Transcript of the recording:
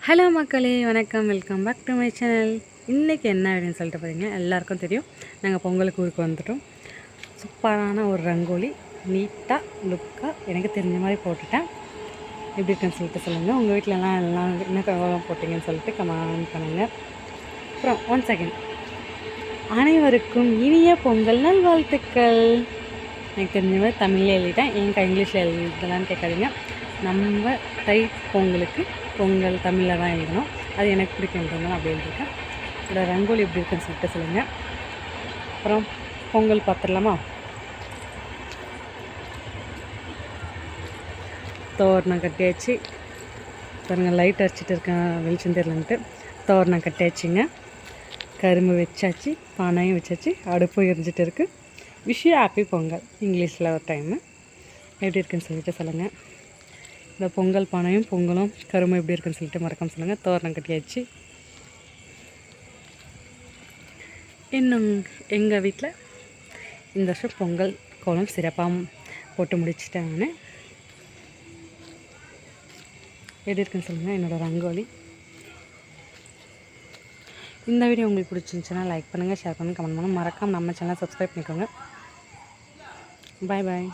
Hello மக்களே, வணக்கம். Welcome back to my channel. இன்றைக்கி என்ன அப்படின்னு சொல்லிட்டு பார்த்தீங்கன்னா, எல்லாேருக்கும் தெரியும், நாங்கள் பொங்கலுக்கு ஊருக்கு வந்துட்டோம். சூப்பரான ஒரு ரங்கோலி நீட்டாக லுக்காக எனக்கு தெரிஞ்ச மாதிரி போட்டுட்டேன். எப்படி இருக்குன்னு சொல்லிட்டு சொல்லுங்கள். உங்கள் வீட்டிலலாம் எல்லாம் என்ன கோலம் போட்டிங்கன்னு சொல்லிட்டு கமெண்ட் பண்ணுங்கள். அப்புறம் 1 செகண்ட், அனைவருக்கும் இனிய பொங்கல் நல்வாழ்த்துக்கள். எனக்கு தெரிஞ்ச மாதிரி தமிழில் எழுதிட்டேன், ஏன் இங்கிலீஷில் எழுதலான்னு கேட்காதீங்க. நம்ம தை பொங்கலுக்கு பொங்கல் தமிழில் தான் எழுதணும், அது எனக்கு பிடிக்குன்றதுனால அப்படி எழுதியிருக்கேன். இதோட ரங்கோலி எப்படி இருக்குன்னு சொல்லிட்டு சொல்லுங்கள். அப்புறம் பொங்கல் பார்த்துடலாமா? தோரணம் கட்டியாச்சு பாருங்க, லைட் அடிச்சிட்டு இருக்கேன், வெளிச்சம் தெரியலன்ட்டு. தோரணம் கட்டியாச்சுங்க, கரும்பு வச்சாச்சு, பானையும் வச்சாச்சு, அடுப்பும் எரிஞ்சிட்டு இருக்குது. விஷ் யூ ஹாப்பி பொங்கல் இங்கிலீஷில் ஒரு டைமு. எப்படி இருக்குன்னு சொல்லிட்டு சொல்லுங்கள். இந்த பொங்கல் பானையும் பொங்கலும் கரும்பு எப்படி இருக்குன்னு சொல்லிட்டு மறக்காம சொல்லுங்கள். தோரணம் கட்டியாச்சு. இன்னும் எங்கள் வீட்டில் இந்த வருஷம் பொங்கல் கோலம் சிறப்பாக போட்டு முடிச்சிட்டேன் நான். எப்படி இருக்குன்னு சொல்லுங்கள் என்னோடய ரங்கோலி. இந்த வீடியோ உங்களுக்கு பிடிச்சிருந்துச்சுன்னா லைக் பண்ணுங்கள், ஷேர் பண்ணுங்கள், கமெண்ட் பண்ணுங்கள். மறக்காமல் நம்ம சேனலை சப்ஸ்கிரைப் பண்ணிக்கோங்க. பாய் பாய்.